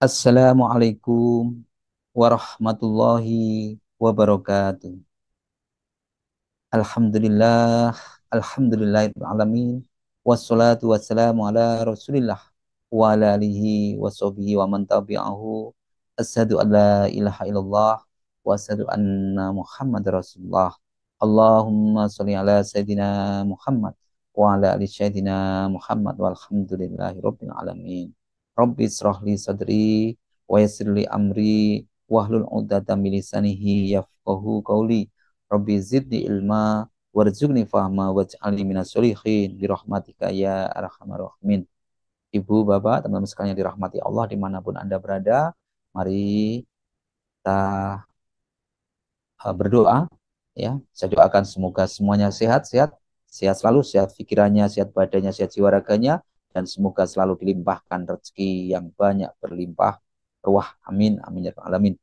Assalamualaikum warahmatullahi wabarakatuh. Alhamdulillah, alhamdulillahirrahmanirrahim. Wassalatu wassalamu ala rasulillah wa ala alihi wa sahbihi wa man tabi'ahu. Asyhadu an la ilaha illallah wa asyhadu anna Muhammad rasulullah. Allahumma sholli ala sayyidina Muhammad wa ala ali sayyidina Muhammad walhamdulillahi rabbil alamin. Rabbi israh li sadri wa yassir li amri wahlul 'uqdatam min lisanihi yafqahu qawli. Rabbi zidni ilma warzuqni fahma waj'alni minas sholihin birahmatika ya arhamar rahimin. Ibu, bapak, teman-teman sekalian yang dirahmati Allah dimanapun Anda berada, mari kita berdoa ya. Saya doakan semoga semuanya sehat-sehat, sehat selalu, sehat pikirannya, sehat badannya, sehat jiwa raganya, dan semoga selalu dilimpahkan rezeki yang banyak berlimpah ruah. Amin, amin ya rabbal alamin.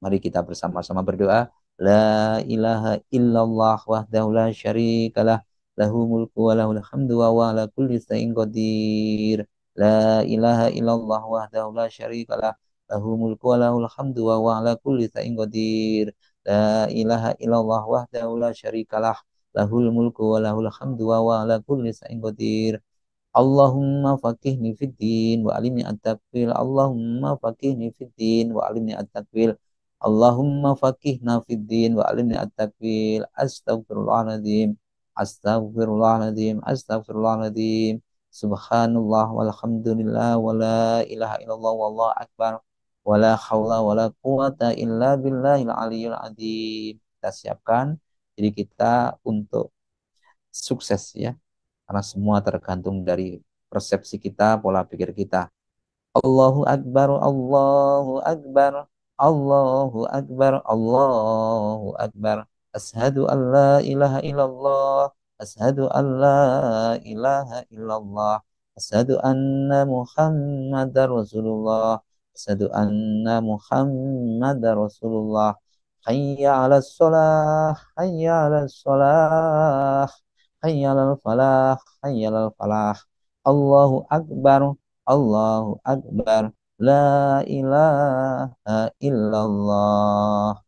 Mari kita bersama-sama berdoa. La ilaha illallah wahdahu la syarikalah lahu mulku wa lahul hamdu wa huwa ala kulli syai'in qadir. La ilaha illallah wahdahu la syarikalah lahu mulku wa lahul hamdu wa huwa ala kulli syai'in qadir. La ilaha illallah wahdahu la syarikalah lahul mulku wa lahul hamdu wa huwa ala kulli syai'in qadir. Allahumma faqihni fid din wa alimni at-takwil. Allahumma faqihni fid din wa alimni at-takwil. Allahumma faqihna fid din wa alimni at-takwil. Astaghfirullahaladzim. Astaghfirullahaladzim. Astaghfirullahaladzim. Subhanallah walhamdulillah wa la ilaha illallah wallahu akbar. Wa la hawla wa la quwata illa billahil aliyyil adzim. Kita siapkan diri kita untuk sukses ya, karena semua tergantung dari persepsi kita, pola pikir kita. Allahu Akbar, Allahu Akbar, Allahu Akbar, Allahu Akbar. Ashadu an la ilaha illallah, ashadu an la ilaha illallah, ashadu anna Muhammadar Rasulullah, ashadu anna Muhammadar Rasulullah. Hayya ala sholah, hayya ala sholah, hayya ala falah, hayya ala falah. Allahu Akbar, Allahu Akbar, la ilaha illallah.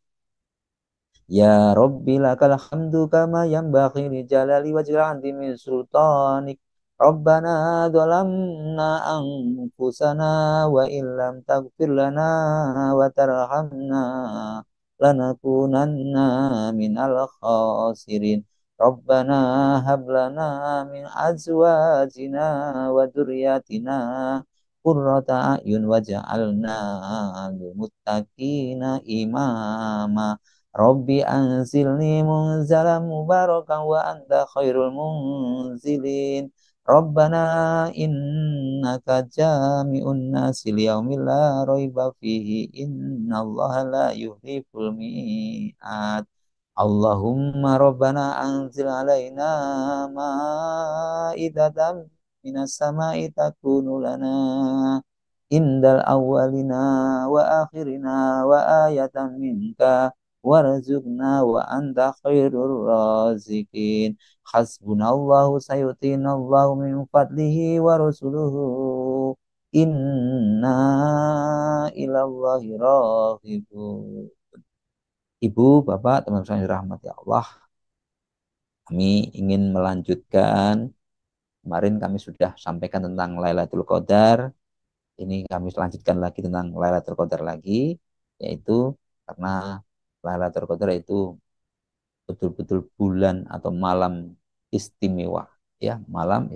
Ya Rabbi lakal hamdu kama yanbaghi li jalali wajhil azimi sultanik. Rabbana dhalamna anfusana wa illam taghfir lana wa tarhamna lanakunanna minal khasirin. Rabbana hab lana min azwajina wa dzurriyyatina qurrata a'yun waj'alna lil muttaqina imama. Rabbi anzilni munzalan mubarakan wa anta khairul munzilin. Rabbana innaka jami'un nasi liyaumil la raiba fihi innallaha la yuhliful mi'ad. Allahumma rabbana anzil alaina ma'idatan minas sama'i takunu lana indal awwalina wa akhirina wa ayatan minka warzuqna wa anta khairur razikin. Hasbunallahu sayutinallahu min fadlihi wa rasuluhu inna ilallahi raghibun. Ibu, bapak, teman-teman yang dirahmati Allah, kami ingin melanjutkan. Kemarin kami sudah sampaikan tentang Lailatul Qadar. Ini kami lanjutkan lagi tentang Lailatul Qadar lagi, yaitu karena Lailatul Qadar itu betul-betul bulan atau malam istimewa, ya, malam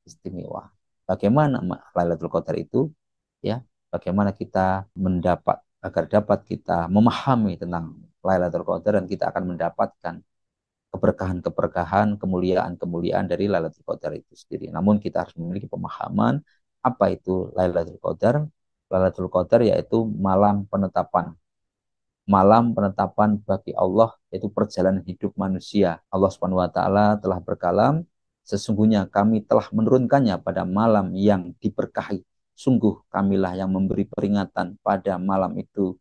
istimewa. Bagaimana Lailatul Qadar itu, ya? Bagaimana kita mendapat agar dapat kita memahami tentang Lailatul Qadar dan kita akan mendapatkan keberkahan-keberkahan, kemuliaan-kemuliaan dari Lailatul Qadar itu sendiri. Namun kita harus memiliki pemahaman apa itu Lailatul Qadar. Lailatul Qadar yaitu malam penetapan. Malam penetapan bagi Allah, yaitu perjalanan hidup manusia. Allah Subhanahu wa taala telah berkalam, sesungguhnya kami telah menurunkannya pada malam yang diberkahi. Sungguh kamilah yang memberi peringatan pada malam itu,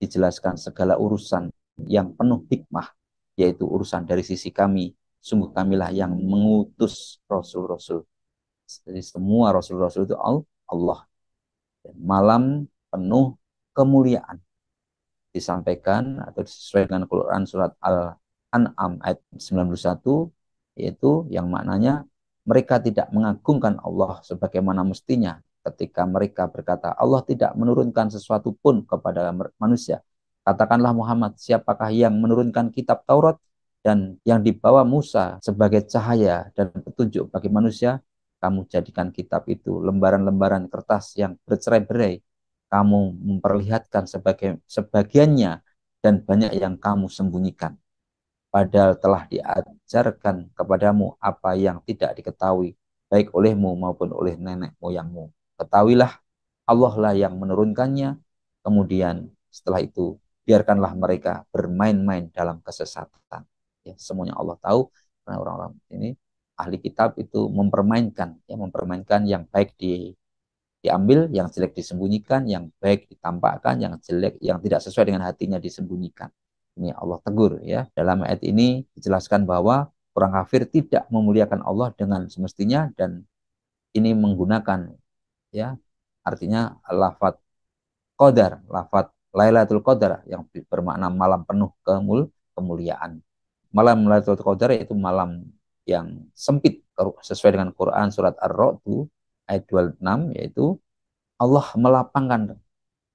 dijelaskan segala urusan yang penuh hikmah, yaitu urusan dari sisi kami. Sungguh kamilah yang mengutus rasul-rasul. Jadi semua rasul-rasul itu Allah. Dan malam penuh kemuliaan. Disampaikan atau sesuai dengan Quran surat Al-An'am ayat 91, yaitu yang maknanya mereka tidak mengagungkan Allah sebagaimana mestinya ketika mereka berkata Allah tidak menurunkan sesuatu pun kepada manusia. Katakanlah Muhammad, siapakah yang menurunkan kitab Taurat dan yang dibawa Musa sebagai cahaya dan petunjuk bagi manusia? Kamu jadikan kitab itu lembaran-lembaran kertas yang bercerai-berai. Kamu memperlihatkan sebagiannya dan banyak yang kamu sembunyikan. Padahal telah diajarkan kepadamu apa yang tidak diketahui, baik olehmu maupun oleh nenek moyangmu. Ketahuilah, Allah lah yang menurunkannya. Kemudian setelah itu, biarkanlah mereka bermain-main dalam kesesatan. Ya, semuanya Allah tahu, karena orang-orang ini ahli kitab itu mempermainkan yang baik diambil, yang jelek disembunyikan, yang baik ditampakkan, yang jelek, yang tidak sesuai dengan hatinya disembunyikan. Ini Allah tegur ya. Dalam ayat ini dijelaskan bahwa orang kafir tidak memuliakan Allah dengan semestinya, dan ini menggunakan ya artinya lafaz qadar, lafaz Lailatul Qadar yang bermakna malam penuh kemuliaan. Malam Lailatul Qadar yaitu malam yang sempit sesuai dengan Quran surat Ar-Ra'd ayat 26, yaitu Allah melapangkan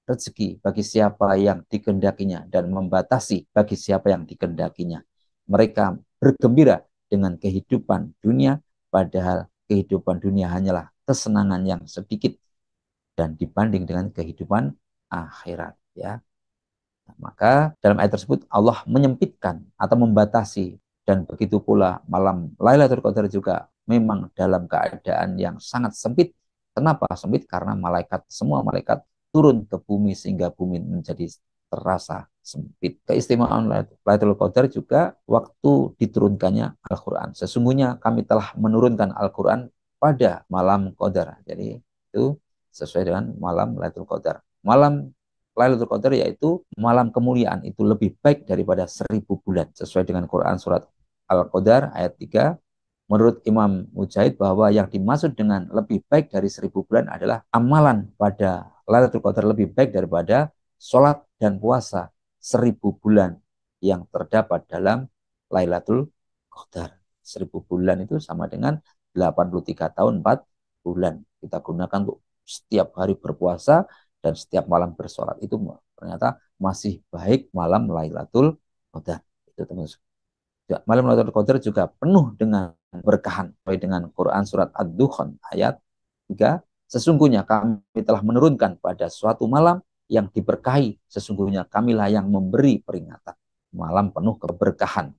rezeki bagi siapa yang dikehendakinya dan membatasi bagi siapa yang dikehendakinya. Mereka bergembira dengan kehidupan dunia, padahal kehidupan dunia hanyalah kesenangan yang sedikit dan dibanding dengan kehidupan akhirat ya. Maka dalam ayat tersebut Allah menyempitkan atau membatasi, dan begitu pula malam Lailatul Qadar juga memang dalam keadaan yang sangat sempit. Kenapa sempit? Karena semua malaikat turun ke bumi sehingga bumi menjadi terasa sempit. Keistimewaan Lailatul Qadar juga waktu diturunkannya Al-Quran. Sesungguhnya kami telah menurunkan Al-Quran pada malam Qadar. Jadi itu sesuai dengan malam Lailatul Qadar. Malam Lailatul Qadar yaitu malam kemuliaan, itu lebih baik daripada 1000 bulan. Sesuai dengan Quran surat Al-Qadar ayat 3. Menurut Imam Mujahid bahwa yang dimaksud dengan lebih baik dari 1000 bulan adalah amalan pada Lailatul Qadar lebih baik daripada sholat dan puasa 1000 bulan yang terdapat dalam Lailatul Qadar. 1000 bulan itu sama dengan 83 tahun 4 bulan. Kita gunakan untuk setiap hari berpuasa dan setiap malam bersolat, itu ternyata masih baik malam Lailatul Qadar. Itu teman-teman. Malam Lailatul Qadar juga penuh dengan berkahan. Dengan Quran surat Ad-Dukhan ayat 3. Sesungguhnya kami telah menurunkan pada suatu malam yang diberkahi. Sesungguhnya kamilah yang memberi peringatan. Malam penuh keberkahan.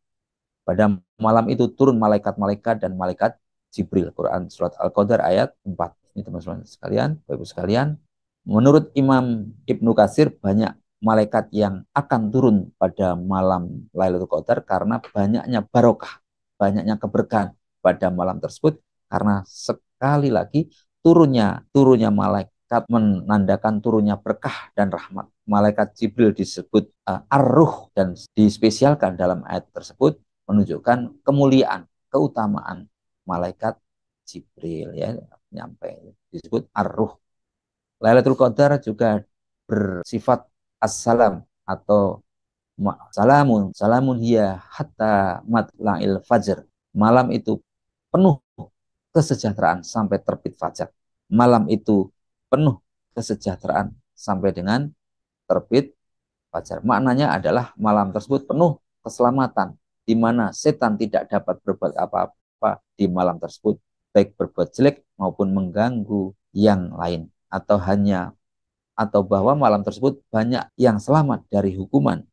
Pada malam itu turun malaikat-malaikat dan malaikat Jibril. Quran surat Al-Qadar ayat 4. Ini teman-teman sekalian, Bapak-Ibu sekalian. Menurut Imam Ibnu Katsir, banyak malaikat yang akan turun pada malam Lailatul Qadar karena banyaknya barokah, banyaknya keberkahan pada malam tersebut, karena sekali lagi turunnya malaikat menandakan turunnya berkah dan rahmat. Malaikat Jibril disebut Ar-Ruh dan dispesialkan dalam ayat tersebut menunjukkan kemuliaan, keutamaan malaikat Jibril ya, nyampe disebut Ar-Ruh. Lailatul Qadar juga bersifat assalam atau salamun hiya hatta matla'il fajr. Malam itu penuh kesejahteraan sampai terbit fajar. Malam itu penuh kesejahteraan sampai dengan terbit fajar. Maknanya adalah malam tersebut penuh keselamatan, di mana setan tidak dapat berbuat apa-apa di malam tersebut, baik berbuat jelek maupun mengganggu yang lain, atau bahwa malam tersebut banyak yang selamat dari hukuman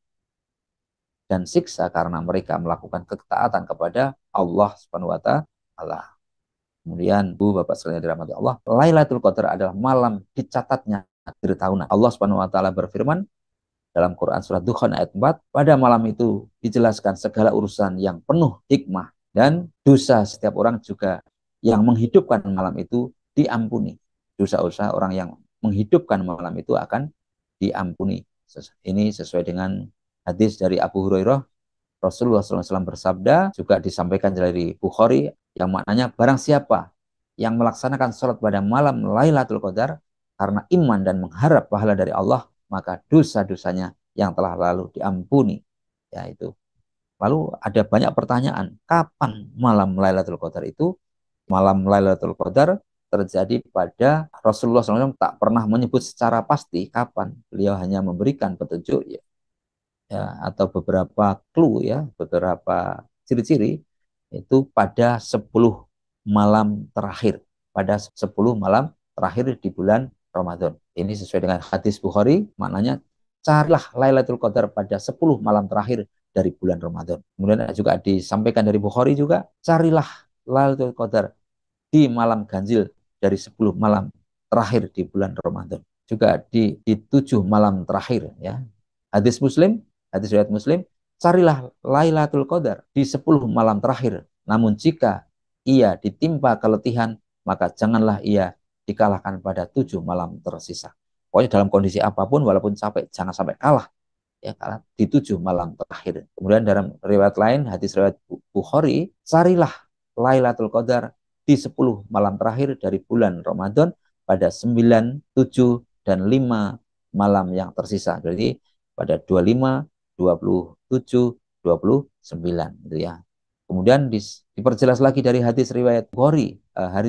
dan siksa karena mereka melakukan ketaatan kepada Allah Subhanahu wa taala. Kemudian, Bapak sekalian dirahmati Allah, Lailatul Qadar adalah malam dicatatnya akhir tahunan. Allah Subhanahu wa taala berfirman dalam Quran surat Dukhan ayat 4, pada malam itu dijelaskan segala urusan yang penuh hikmah, dan dosa setiap orang juga yang menghidupkan malam itu diampuni. Dosa-dosa orang yang menghidupkan malam itu akan diampuni. Ini sesuai dengan hadis dari Abu Hurairah. Rasulullah SAW bersabda, juga disampaikan dari Bukhari, yang maknanya barang siapa yang melaksanakan sholat pada malam Lailatul Qadar, karena iman dan mengharap pahala dari Allah, maka dosa-dosanya yang telah lalu diampuni. Ya itu. Lalu ada banyak pertanyaan, kapan malam Lailatul Qadar itu? Malam Lailatul Qadar terjadi pada Rasulullah SAW tak pernah menyebut secara pasti kapan. Beliau hanya memberikan petunjuk atau beberapa clue ya, beberapa ciri-ciri itu pada 10 malam terakhir, pada 10 malam terakhir di bulan Ramadan. Ini sesuai dengan hadis Bukhari, maknanya carilah Lailatul Qadar pada 10 malam terakhir dari bulan Ramadan. Kemudian juga disampaikan dari Bukhari juga, carilah Lailatul Qadar di malam ganjil dari 10 malam terakhir di bulan Ramadan. Juga di 7 malam terakhir ya. Hadis Muslim, hadis riwayat Muslim, carilah Lailatul Qadar di 10 malam terakhir. Namun jika ia ditimpa keletihan, maka janganlah ia dikalahkan pada 7 malam tersisa. Pokoknya dalam kondisi apapun, walaupun capek, jangan sampai kalah. Ya, kalah di 7 malam terakhir. Kemudian dalam riwayat lain, hadis riwayat Bukhari, carilah Lailatul Qadar di 10 malam terakhir dari bulan Ramadan pada 9, 7, dan 5 malam yang tersisa. Jadi pada 25, 27, 29 gitu ya. Kemudian diperjelas lagi dari hadis riwayat Bukhari,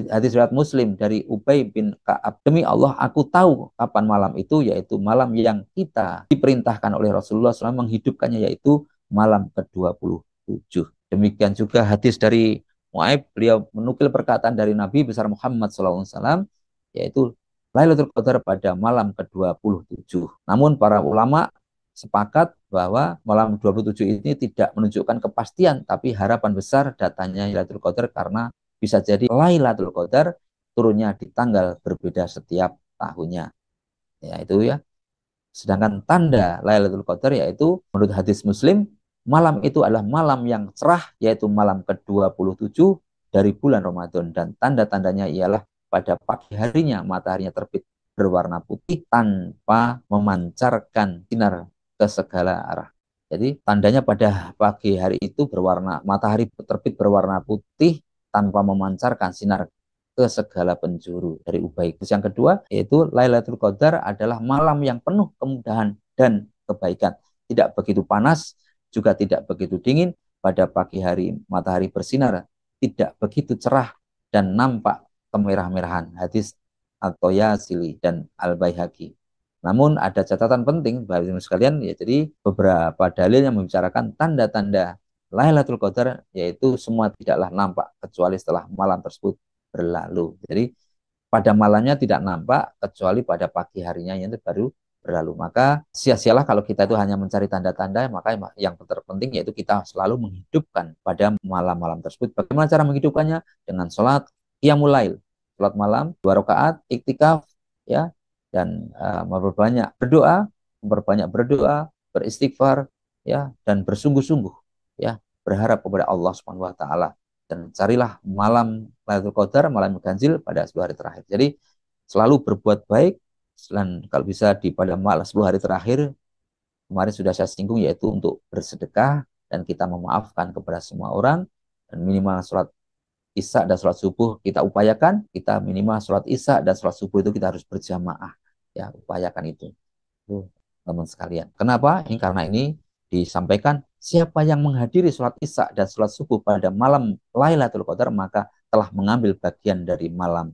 hadis riwayat Muslim dari Ubay bin Ka'ab. Demi Allah, aku tahu kapan malam itu, yaitu malam yang kita diperintahkan oleh Rasulullah SAW menghidupkannya, yaitu malam ke-27. Demikian juga hadis dari Mu'aib, beliau menukil perkataan dari Nabi besar Muhammad SAW, yaitu Lailatul Qadar pada malam ke-27. Namun para ulama sepakat bahwa malam 27 ini tidak menunjukkan kepastian, tapi harapan besar datanya Lailatul Qadar karena bisa jadi Lailatul Qadar turunnya di tanggal berbeda setiap tahunnya. Ya itu ya. Sedangkan tanda Lailatul Qadar yaitu menurut hadis Muslim, malam itu adalah malam yang cerah, yaitu malam ke-27 dari bulan Ramadan, dan tanda-tandanya ialah pada pagi harinya mataharinya terbit berwarna putih tanpa memancarkan sinar ke segala arah. Jadi tandanya pada pagi hari itu matahari terbit berwarna putih tanpa memancarkan sinar ke segala penjuru dari Ubay. Terus yang kedua yaitu Lailatul Qadar adalah malam yang penuh kemudahan dan kebaikan. Tidak begitu panas, juga tidak begitu dingin. Pada pagi hari matahari bersinar, tidak begitu cerah dan nampak kemerah-merahan. Hadis At-Toyasili dan Al-Baihaqi. Namun ada catatan penting bagi sekalian, ya jadi beberapa dalil yang membicarakan tanda-tanda Lailatul Qadar, yaitu semua tidaklah nampak kecuali setelah malam tersebut berlalu. Jadi pada malamnya tidak nampak kecuali pada pagi harinya yang baru berlalu. Maka sia-sialah kalau kita itu hanya mencari tanda-tanda, maka yang terpenting yaitu kita selalu menghidupkan pada malam-malam tersebut. Bagaimana cara menghidupkannya? Dengan sholat qiyamul lail, sholat malam 2 rakaat, iktikaf, ya, dan memperbanyak berdoa, beristighfar, ya, dan bersungguh-sungguh, ya, berharap kepada Allah Subhanahu wa taala, dan carilah malam Lailatul Qadar, malam ganjil pada 10 hari terakhir. Jadi selalu berbuat baik, dan kalau bisa pada malam 10 hari terakhir kemarin sudah saya singgung, yaitu untuk bersedekah dan kita memaafkan kepada semua orang, dan minimal sholat Isya dan sholat subuh kita upayakan, kita minimal sholat Isya dan sholat subuh itu kita harus berjamaah. Ya, upayakan itu. Teman sekalian. Kenapa? Karena ini disampaikan siapa yang menghadiri sholat Isya dan sholat subuh pada malam Lailatul Qadar maka telah mengambil bagian dari malam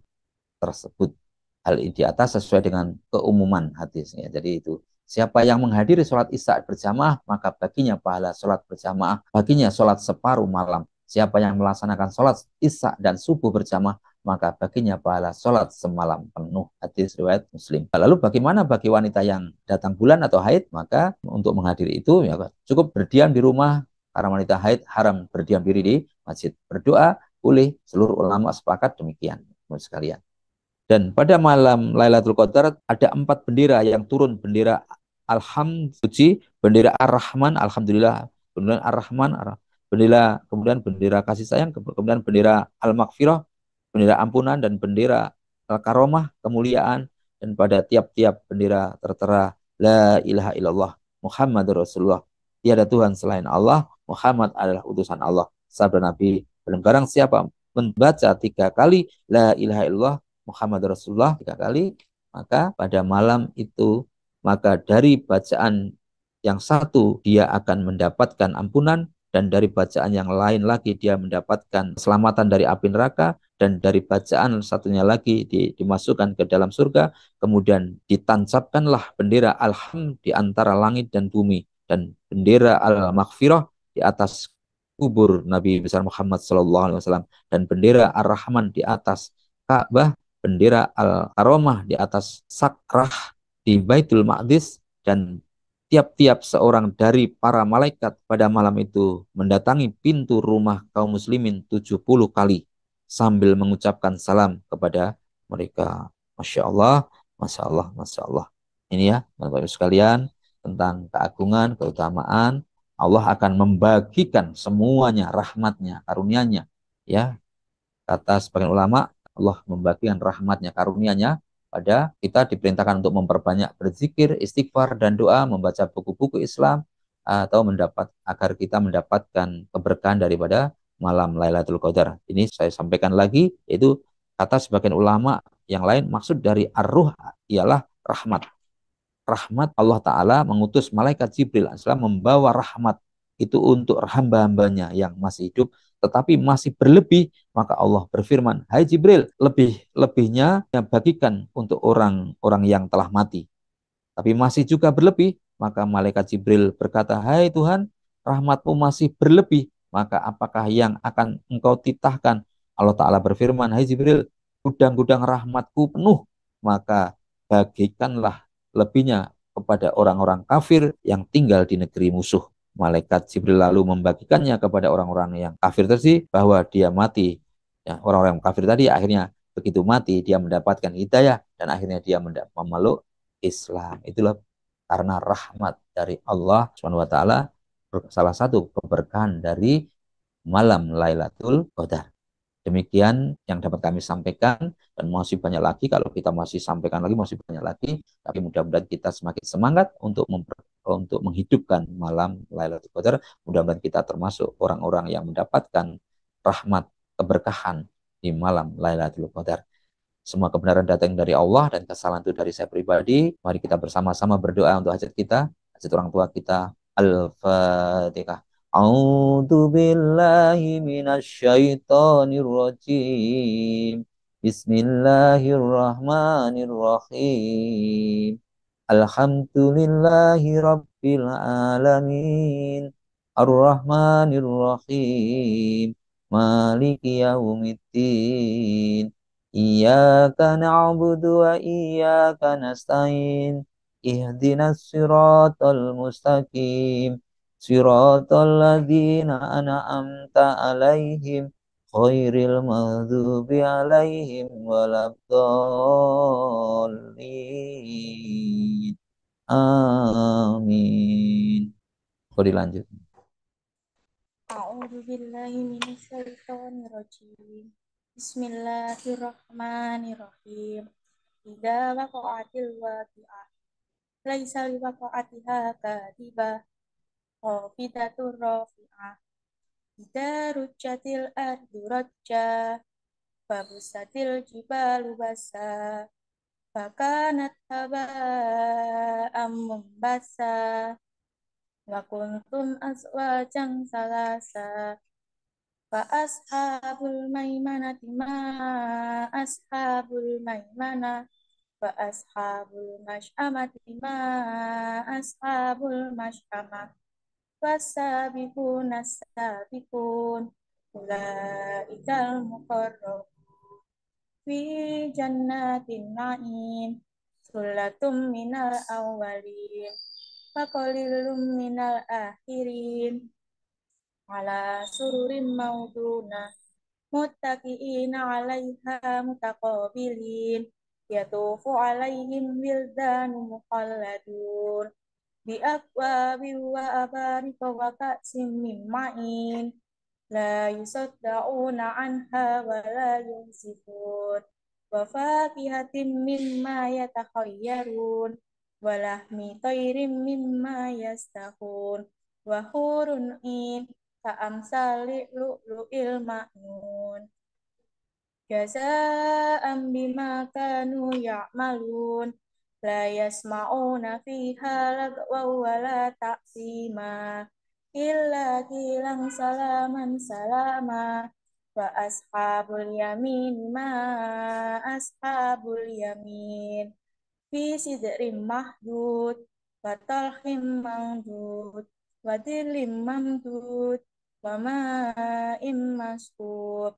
tersebut. Hal ini di atas sesuai dengan keumuman hadisnya. Jadi itu siapa yang menghadiri sholat Isya berjamaah maka baginya pahala sholat berjamaah, baginya sholat separuh malam. Siapa yang melaksanakan sholat Isya dan subuh berjamaah maka baginya pahala sholat semalam penuh. Hadis riwayat Muslim. Lalu bagaimana bagi wanita yang datang bulan atau haid? Maka untuk menghadiri itu ya cukup berdiam di rumah, karena wanita haid haram berdiam diri di masjid. Berdoa boleh, seluruh ulama sepakat demikian, sekalian. Dan pada malam Lailatul Qadar ada 4 bendera yang turun, bendera Alhamdulillah, bendera Ar-Rahman, Alhamdulillah, bendera Ar-Rahman, bendera, kemudian bendera kasih sayang, kemudian bendera Al-Maghfirah, bendera ampunan, dan bendera Al-Karomah, kemuliaan, dan pada tiap-tiap bendera tertera La ilaha illallah Muhammadur Rasulullah, tiada Tuhan selain Allah, Muhammad adalah utusan Allah. Sabda Nabi, barang siapa membaca 3 kali La ilaha illallah Muhammadur Rasulullah 3 kali, Maka pada malam itu, maka dari bacaan yang satu dia akan mendapatkan ampunan, dan dari bacaan yang lain lagi dia mendapatkan keselamatan dari api neraka, dan dari bacaan satunya lagi dimasukkan ke dalam surga. Kemudian ditancapkanlah bendera Al-Hamd di antara langit dan bumi, dan bendera Al-Maghfirah di atas kubur Nabi besar Muhammad SAW, dan bendera Ar-Rahman di atas Ka'bah, bendera Al-Karomah di atas sakrah di Baitul Maqdis, dan tiap-tiap seorang dari para malaikat pada malam itu mendatangi pintu rumah kaum muslimin 70 kali sambil mengucapkan salam kepada mereka. Masya Allah, Masya Allah, Masya Allah. Ini ya, Bapak-Ibu sekalian, tentang keagungan, keutamaan. Allah akan membagikan semuanya, rahmatnya, karunia-Nya. Ya, kata sebagian ulama, Allah membagikan rahmatnya, karunia-Nya pada kita, diperintahkan untuk memperbanyak berzikir, istighfar, dan doa, membaca buku-buku Islam, atau agar kita mendapatkan keberkahan daripada malam Lailatul Qadar. Ini saya sampaikan lagi, yaitu kata sebagian ulama yang lain, maksud dari ar-ruh ialah rahmat. Rahmat Allah Ta'ala mengutus malaikat Jibril AS membawa rahmat itu untuk hamba-hambanya yang masih hidup, tetapi masih berlebih, maka Allah berfirman, hai Jibril, lebih-lebihnya bagikan untuk orang-orang yang telah mati. Tapi masih juga berlebih, maka malaikat Jibril berkata, hai Tuhan, rahmatmu masih berlebih, maka apakah yang akan engkau titahkan? Allah Ta'ala berfirman, hai Jibril, gudang-gudang rahmatku penuh, maka bagikanlah lebihnya kepada orang-orang kafir yang tinggal di negeri musuh. Malaikat Jibril lalu membagikannya kepada orang-orang yang kafir tadi, bahwa dia mati. Ya, orang-orang kafir tadi akhirnya begitu mati, dia mendapatkan hidayah, dan akhirnya dia memeluk Islam. Itulah karena rahmat dari Allah Subhanahu wa taala, salah satu keberkahan dari malam Lailatul Qadar. Demikian yang dapat kami sampaikan, dan masih banyak lagi, kalau kita masih sampaikan lagi masih banyak lagi, tapi mudah-mudahan kita semakin semangat untuk menghidupkan malam Lailatul Qadar. Mudah-mudahan kita termasuk orang-orang yang mendapatkan rahmat, keberkahan di malam Lailatul Qadar. Semua kebenaran datang dari Allah, dan kesalahan itu dari saya pribadi. Mari kita bersama-sama berdoa untuk hajat kita, hajat orang tua kita. Al-Fatihah. A'udzu billahi minasyaitonir rajim. Bismillahirrahmanirrahim. Alhamdulillahi rabbil alamin. Ar-Rahmanir Rahim. Maliki yaumiddin. Iyyaka na'budu wa iyyaka nasta'in. Ihdinas siratal mustaqim. Siratal ladzina an'amta 'alaihim ghairil maghdubi 'alaihim waladdallin. Amin. Kau dilanjut. A'udzu billahi minasyaitonir rajim. Bismillahirrahmanirrahim. Idza waqa'atil waqi'ah. Laisa liwaqa'atiha kadhibah. Khafidatur rafi'ah. Idza rujjatil ardu rajja. Fabusatil jibalu basa. Fakanat haba'am mumbasa. Wa kuntum azwajan salasa. Fa ashabul maimanati ma ashabul maimana. Fa ashabul masy'amati ma ashabul masy'amah. Wasabiquna sabiqun. Ulaikal muqarrabun fi jannatin na'im. Sulatum minal awwalin. Faqalilum minal akhirin. Ala sururim mauduna muttaqiina 'alaiha mutaqabilin yatufu 'alaihim wildanu mukhalladun bi akwabin wa abarika wa ka'sim min ma'in la yusaddauna 'anha wa la yunzifun wa fakihatin mimma yatakhayyarun wa lahmi tayrin mimma yastahun wa hurun in Ka'amsali lu'lu'il ma'nun. jazaan bima kanu ya'malun la yasma'una fiha lagwa wala ta'sima illa kilang salaman salama wa ashabul yamin ma ashabul yamin fi sidrim mahdud wa talhim mamdud wa dilim mamdud wa ma'im maskur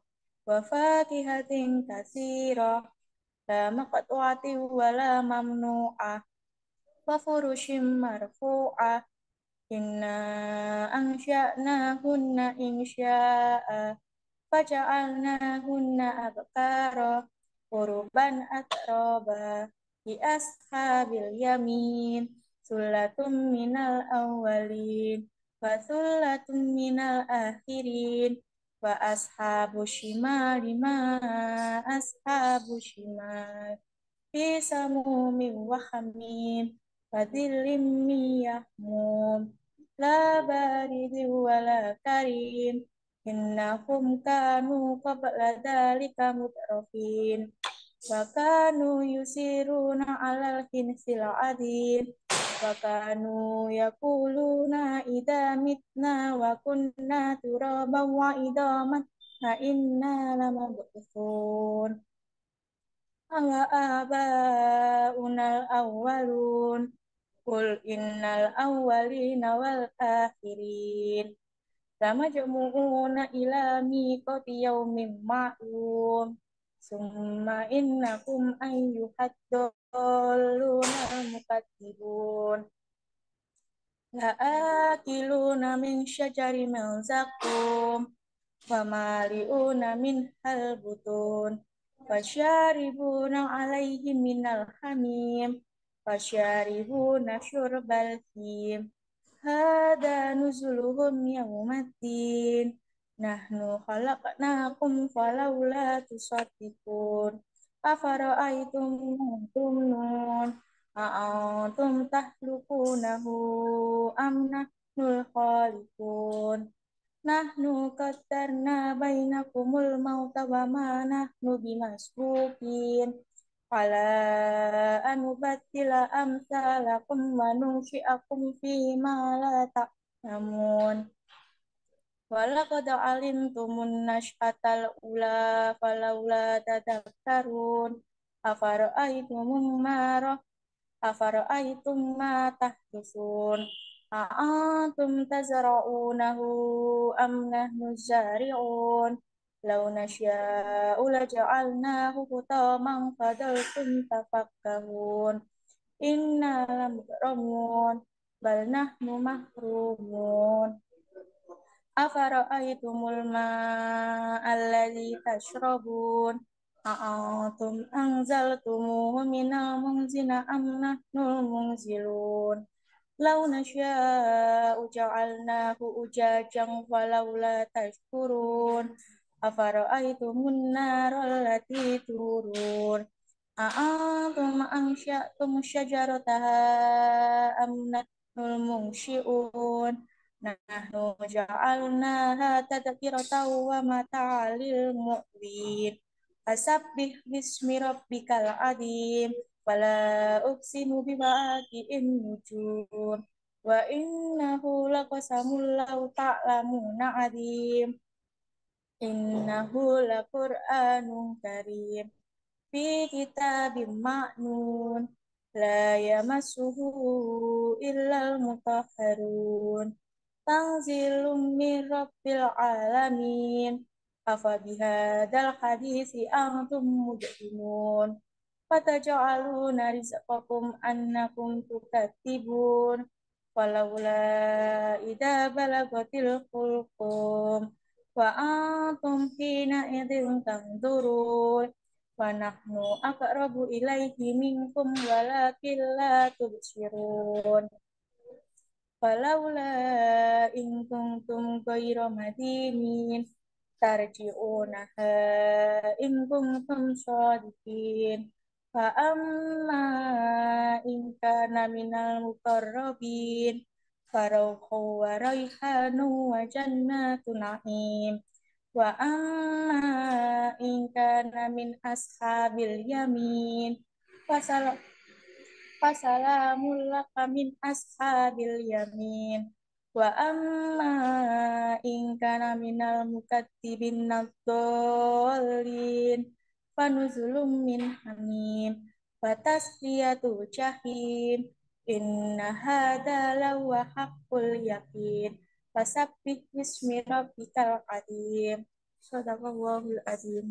wa fakihatin katsirah la maqtu'atin wa la mamnu'ah wa furushim marfu'ah inna ansha'nahunna insya'a faja'alnahunna abkara uruban atraba di ashabil yamin sulatum minal awwalin wa sulatum minal akhirin wa ashabu shimali ma ashabu shimal fi samumin wa hamim wa dhillim min yahmum la baridin wa la karim innahum kanu qabla dhalika mutrafin wa kanu yusiruna alal hinsil adim wa kanu yakuluna idha mitna wa kunna turaban wa idaman na inna lamab'utsun awa abaunal awwalun qul innal awwalina wal akhirin lamajmu'una ila miqati yaumin ma'lum summa innakum ayyuhad dalluna mukadzibun la'akiluna min syajari min zakum famali'una min halbutun fasyaribuna alaihi minal hamim fasyaribuna syurbal him hada nuzuluhum yawmaddin nahnu khalaqnakum falawla tusaddiqun afara'aytum ma tumnun a'antum tahlukunahu am nahnul khaliqun nahnu qaddarna bainakumul mauta wa ma nahnu bimasbuqin ala anubaddila amsalakum wa nunsyi'akum fi ma la ta'lamun walaqad alimtumun nash'atal ula falawla tadakkarun afara'aytum ma tahdusun a'antum tazra'unahu am nahnu zari'un law nasya'u laja'alnahu hutaman fadaltum tafakkahun inna lamukramun bal nahnu mahrumun afara'aytumul ma'alladzi tashrabun a'antum anzaltumuhu minal munzina am nahnul munzilun law nasya'u ja'alnahu ujajan falawla tashkurun afara'aytumun naral lati turun a'antum ansya'tum syajarataha am nahnul munsyi'un nahnu ja'alnaha tadhkiratan wa mata'al lil muqwin fasabbih bismi rabbikal adzim wala uqsimu biwaqi'in nujum wa innahu laqasamul law ta'lamuna adzim innahu laqur'anun karim fi kitabim ma'nun la yamassuhu illal mutahharun tanzilum min rabbil alamin afa bihadzal hadisi antum mudhinun fataj'aluna rizqakum annakum tukadzibun walaula idza balagatil hulqum wa antum hina idzin tanzurun wa nahnu aqrabu ilaihi minkum walakin la tubsirun falaula in kuntum ghayra madinin tarji'unaha in kuntum shadiqin fa amma in kana minal muqarrabin farauhu wa raihanu wa jannatu na'im Wa amma in kana min ashabil yamin fasal fasalamul laka min ashabil yamin wa amma in kana minal mukatsibin nadhdallin fanuzulum min hamim fatasliyatu jahim inna hadza lawa haqqul yaqin fasabbih bismi rabbikal qadim sadaqallahul azim.